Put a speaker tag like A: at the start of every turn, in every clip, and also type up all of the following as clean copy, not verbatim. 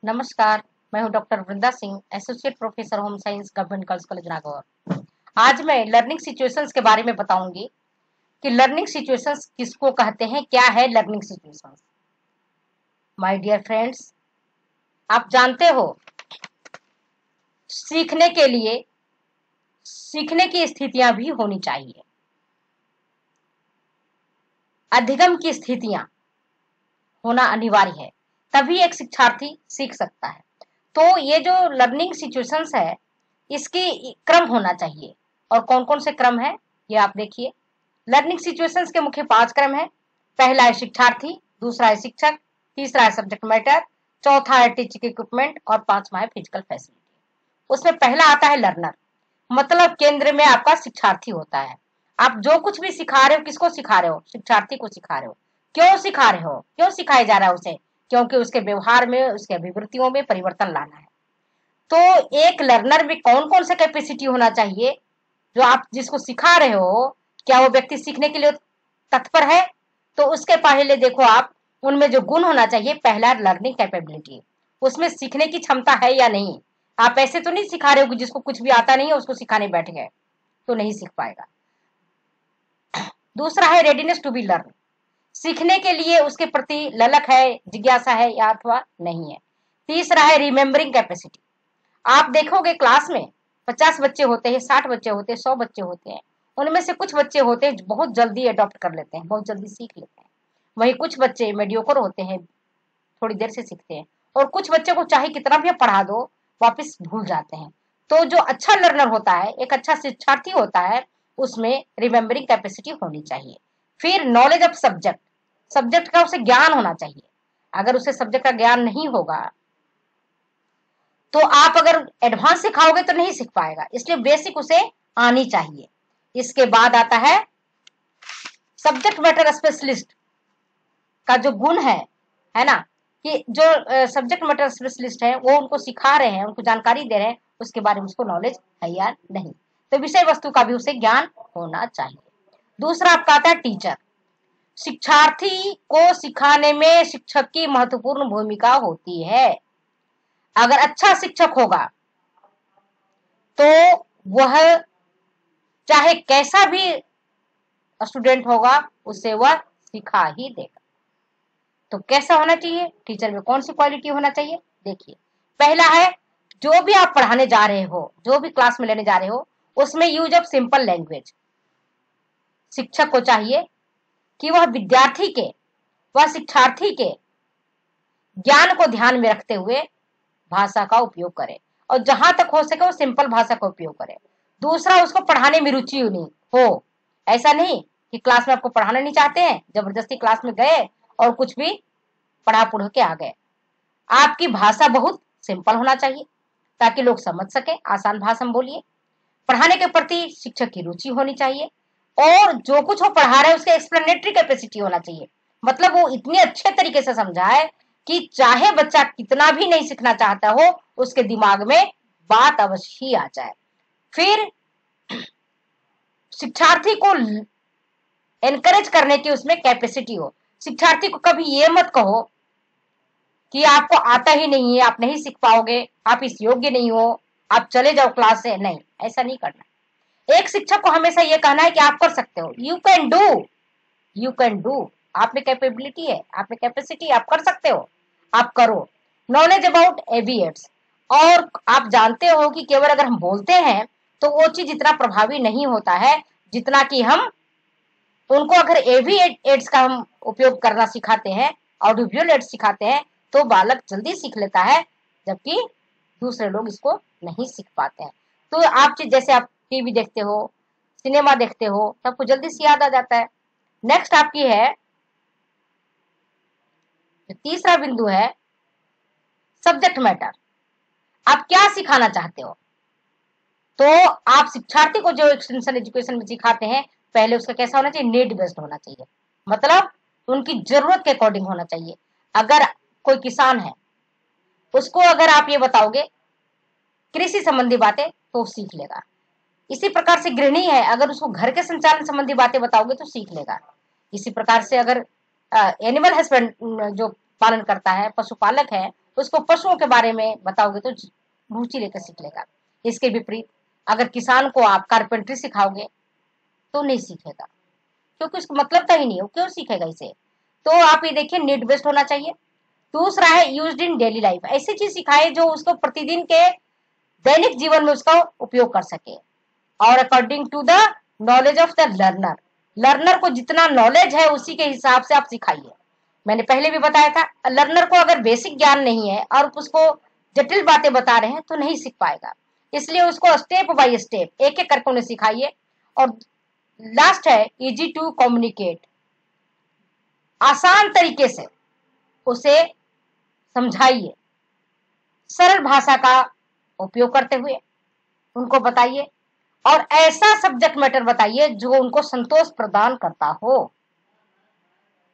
A: नमस्कार। मैं हूं doctor Vrinda Singh, associate professor home science, government girls college Nagaur. आज मैं लर्निंग सिचुएशंस के बारे में बताऊंगी कि लर्निंग सिचुएशंस किसको कहते हैं, क्या है learning situations. My dear friends, आप जानते हो सीखने के लिए सीखने की स्थितियां भी होनी चाहिए। अधिगम की स्थितियां होना अनिवार्य है, तभी एक शिक्षार्थी सीख सकता है। तो ये जो लर्निंग सिचुएशंस है, इसकी क्रम होना चाहिए। और कौन कौन से क्रम है ये आप देखिए। लर्निंग सिचुएशंस के मुख्य 5 क्रम है। पहला है शिक्षार्थी, दूसरा है शिक्षक, तीसरा है सब्जेक्ट मैटर, चौथा है टीचिंग इक्विपमेंट और पांचवा है फिजिकल फैसिलिटी। उसमें पहला आता है लर्नर, मतलब केंद्र में आपका शिक्षार्थी होता है। आप जो कुछ भी सिखा रहे हो, किसको सिखा रहे हो? शिक्षार्थी को सिखा रहे हो। क्यों सिखा रहे हो? क्यों सिखाया जा रहा है उसे? क्योंकि उसके व्यवहार में, उसके अभिवृत्तियों में परिवर्तन लाना है। तो एक लर्नर में कौन कौन सा कैपेसिटी होना चाहिए? जो आप जिसको सिखा रहे हो, क्या वो व्यक्ति सीखने के लिए तत्पर है? तो उसके पहले देखो आप उनमें जो गुण होना चाहिए। पहला लर्निंग कैपेबिलिटी, उसमें सीखने की क्षमता है या नहीं। आप ऐसे तो नहीं सिखा रहे हो कि जिसको कुछ भी आता नहीं है उसको सिखाने बैठ गए, तो नहीं सीख पाएगा। दूसरा है रेडीनेस टू बी लर्न, सीखने के लिए उसके प्रति ललक है, जिज्ञासा है या अथवा नहीं है। तीसरा है रिमेम्बरिंग कैपेसिटी। आप देखोगे क्लास में 50 बच्चे होते हैं, 60 बच्चे होते हैं, 100 बच्चे होते हैं। उनमें से कुछ बच्चे होते हैं बहुत जल्दी अडॉप्ट कर लेते हैं, बहुत जल्दी सीख लेते हैं। वहीं कुछ बच्चे मेडियोकर होते हैं, थोड़ी देर से सीखते हैं। और कुछ बच्चे को चाहे कितना भी पढ़ा दो, वापस भूल जाते हैं। तो जो अच्छा लर्नर होता है, एक अच्छा शिक्षार्थी होता है, उसमें रिमेम्बरिंग कैपेसिटी होनी चाहिए। फिर नॉलेज ऑफ सब्जेक्ट, सब्जेक्ट का उसे ज्ञान होना चाहिए। अगर उसे सब्जेक्ट का ज्ञान नहीं होगा तो आप अगर एडवांस सिखाओगे तो नहीं सीख पाएगा, इसलिए बेसिक उसे आनी चाहिए। इसके बाद आता है सब्जेक्ट मैटर स्पेशलिस्ट का जो गुण है ना, कि जो सब्जेक्ट मैटर स्पेशलिस्ट है वो उनको सिखा रहे हैं, उनको जानकारी दे रहे हैं, उसके बारे में उसको नॉलेज है या नहीं। तो विषय वस्तु का भी उसे ज्ञान होना चाहिए। दूसरा आपका आता है टीचर। शिक्षार्थी को सिखाने में शिक्षक की महत्वपूर्ण भूमिका होती है। अगर अच्छा शिक्षक होगा तो वह चाहे कैसा भी स्टूडेंट होगा उसे वह सिखा ही देगा। तो कैसा होना चाहिए टीचर में, कौन सी क्वालिटी होना चाहिए? देखिए, पहला है जो भी आप पढ़ाने जा रहे हो, जो भी क्लास में लेने जा रहे हो, उसमें यूज ऑफ सिंपल लैंग्वेज। शिक्षक को चाहिए कि वह विद्यार्थी के, वह शिक्षार्थी के ज्ञान को ध्यान में रखते हुए भाषा का उपयोग करे, और जहां तक हो सके वो सिंपल भाषा का उपयोग करे। दूसरा, उसको पढ़ाने में रुचि नहीं हो। ऐसा नहीं कि क्लास में आपको पढ़ाना नहीं चाहते हैं, जबरदस्ती क्लास में गए और कुछ भी पढ़ा पुढ़ के आ गए। आपकी भाषा बहुत सिंपल होना चाहिए ताकि लोग समझ सके, आसान भाषा में बोलिए। पढ़ाने के प्रति शिक्षक की रुचि होनी चाहिए, और जो कुछ वो पढ़ा रहे हैं उसके एक्सप्लेनेटरी कैपेसिटी होना चाहिए। मतलब वो इतने अच्छे तरीके से समझाए कि चाहे बच्चा कितना भी नहीं सीखना चाहता हो, उसके दिमाग में बात अवश्य ही आ जाए। फिर शिक्षार्थी को एनकरेज करने की उसमें कैपेसिटी हो। शिक्षार्थी को कभी ये मत कहो कि आपको आता ही नहीं है, आप नहीं सीख पाओगे, आप इस योग्य नहीं हो, आप चले जाओ क्लास से। नहीं, ऐसा नहीं करना। एक शिक्षक को हमेशा ये कहना है कि आप कर सकते हो, you can do, you can do. आप में कैपेबिलिटी है, आप में कैपेसिटी, आप कर सकते हो, आप करो। नॉलेज अबाउट एविएट्स, और आप जानते हो कि केवल अगर हम बोलते हैं तो वो चीज इतना प्रभावी नहीं होता है जितना कि हम उनको अगर एविएट्स का हम उपयोग करना सिखाते हैं, ऑडियो विजुअल एड्स सिखाते हैं, तो बालक जल्दी सीख लेता है, जबकि दूसरे लोग इसको नहीं सीख पाते हैं। तो आप चीज जैसे आप टीवी देखते हो, सिनेमा देखते हो, सबको जल्दी से याद आ जाता है। नेक्स्ट आपकी है, जो तीसरा बिंदु है सब्जेक्ट मैटर। आप क्या सिखाना चाहते हो? तो आप शिक्षार्थी को जो एक्सटेंशन एजुकेशन में सिखाते हैं, पहले उसका कैसा होना चाहिए? नीड बेस्ड होना चाहिए, मतलब उनकी जरूरत के अकॉर्डिंग होना चाहिए। अगर कोई किसान है, उसको अगर आप ये बताओगे कृषि संबंधी बातें, तो सीख लेगा। इसी प्रकार से गृहिणी है, अगर उसको घर के संचालन संबंधी बातें बताओगे तो सीख लेगा। इसी प्रकार से अगर एनिमल हस्बैंड जो पालन करता है, पशुपालक है, उसको पशुओं के बारे में बताओगे तो रुचि लेकर सीख लेगा। इसके विपरीत अगर किसान को आप कारपेंट्री सिखाओगे तो नहीं सीखेगा, क्योंकि उसको मतलब तो ही नहीं है, वो क्यों सीखेगा इसे। तो आप ये देखिए, नीड बेस्ड होना चाहिए। दूसरा है यूज्ड इन डेली लाइफ, ऐसी चीज सिखाए जो उसको प्रतिदिन के दैनिक जीवन में उसका उपयोग कर सके। और according to the knowledge of the learner, learner को जितना नॉलेज है उसी के हिसाब से आप सिखाइए। मैंने पहले भी बताया था, लर्नर को अगर बेसिक ज्ञान नहीं है और उसको जटिल बातें बता रहे हैं तो नहीं सीख पाएगा। इसलिए उसको स्टेप बाय स्टेप एक एक करके उन्हें सिखाइए। और लास्ट है इजी टू कम्युनिकेट, आसान तरीके से उसे समझाइए, सरल भाषा का उपयोग करते हुए उनको बताइए, और ऐसा सब्जेक्ट मैटर बताइए जो उनको संतोष प्रदान करता हो।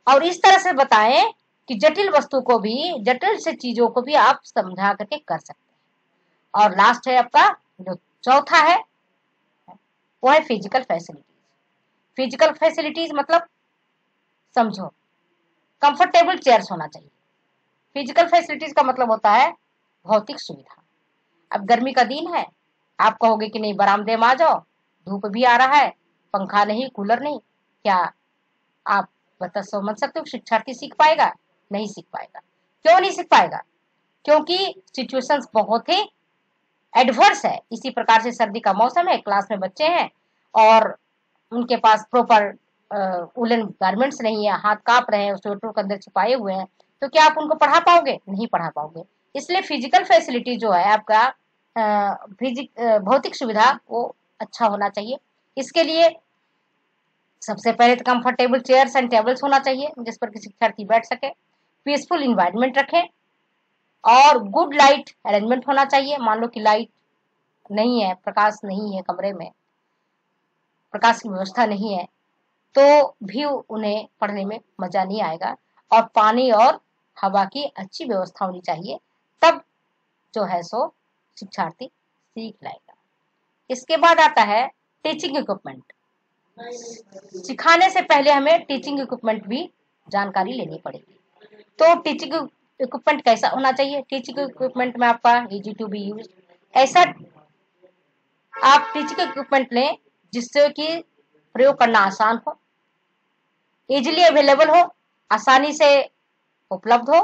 A: और इस तरह से बताएं कि जटिल वस्तु को भी, जटिल से चीजों को भी आप समझा करके कर सकते हैं। और लास्ट है आपका जो चौथा है वो है फिजिकल फैसिलिटीज। फिजिकल फैसिलिटीज मतलब समझो, कंफर्टेबल चेयर्स होना चाहिए। फिजिकल फैसिलिटीज का मतलब होता है भौतिक सुविधा। अब गर्मी का दिन है, आप कहोगे कि नहीं बरामदे में आ जाओ, धूप भी आ रहा है, पंखा नहीं, कूलर नहीं, क्या आप बता समझ सकते हो शिक्षार्थी सीख पाएगा? नहीं सीख पाएगा। क्यों नहीं सीख पाएगा? क्योंकि सिचुएशंस बहुत ही एडवर्स है। इसी प्रकार से सर्दी का मौसम है, क्लास में बच्चे हैं और उनके पास प्रॉपर वुलन गारमेंट्स नहीं है, हाथ कांप रहे हैं, स्वेटर के अंदर छिपाए हुए हैं, तो क्या आप उनको पढ़ा पाओगे? नहीं पढ़ा पाओगे। इसलिए फिजिकल फैसिलिटी जो है आपका भौतिक सुविधा वो अच्छा होना चाहिए। इसके लिए सबसे पहले तो कंफर्टेबल चेयर्स एंड टेबल्स होना चाहिए जिस पर कि शिक्षार्थी बैठ सके। पीसफुल इन्वायरमेंट रखें और गुड लाइट अरेंजमेंट होना चाहिए। मान लो कि लाइट नहीं है, प्रकाश नहीं है, कमरे में प्रकाश की व्यवस्था नहीं है, तो भी उन्हें पढ़ने में मजा नहीं आएगा। और पानी और हवा की अच्छी व्यवस्था होनी चाहिए, तब जो है सो शिक्षार्थी सीख लाएगा। इसके बाद आता है टीचिंग इक्विपमेंट। सिखाने से पहले हमें टीचिंग इक्विपमेंट भी जानकारी लेनी पड़ेगी। तो टीचिंग इक्विपमेंट कैसा होना चाहिए? टीचिंग इक्विपमेंट में आपका इजी टू बी यूज, ऐसा आप टीचिंग इक्विपमेंट लें जिससे कि प्रयोग करना आसान हो, इजिली अवेलेबल हो, आसानी से उपलब्ध हो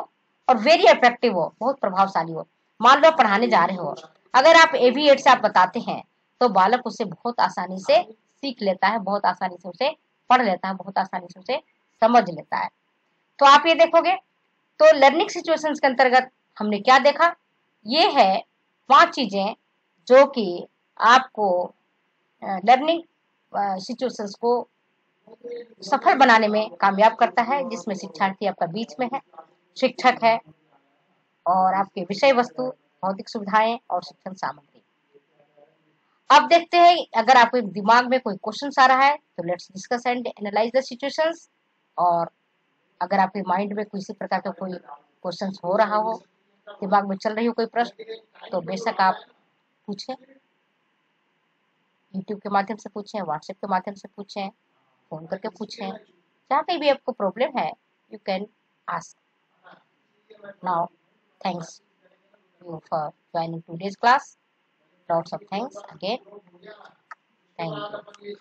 A: और वेरी इफेक्टिव हो, बहुत प्रभावशाली हो। मान लो पढ़ाने जा रहे हो, अगर आप AV8 से आप बताते हैं तो बालक उसे बहुत आसानी से सीख लेता है, बहुत आसानी से उसे पढ़ लेता है, बहुत आसानी से उसे समझ लेता है। तो आप ये देखोगे तो लर्निंग सिचुएशंस के अंतर्गत हमने क्या देखा? ये है 5 चीजें जो कि आपको लर्निंग सिचुएशंस को सफल बनाने में कामयाब करता है, जिसमें शिक्षार्थी आपका बीच में है, शिक्षक है और आपके विषय वस्तु, भौतिक सुविधाएं और शिक्षण सामग्री। अब देखते हैं अगर आपके दिमाग में कोई क्वेश्चन आ रहा है तो let's discuss and analyse the situations. और अगर आपके माइंड में किसी प्रकार का कोई क्वेश्चन हो रहा हो, दिमाग में चल रही हो कोई प्रश्न, तो बेशक आप पूछें, यूट्यूब के माध्यम से पूछें, व्हाट्सएप के माध्यम से पूछें, फोन करके पूछें, जहाँ कहीं भी आपको प्रॉब्लम है you can ask. Now thanks you for joining today's class. Lots of thanks again. Thank you.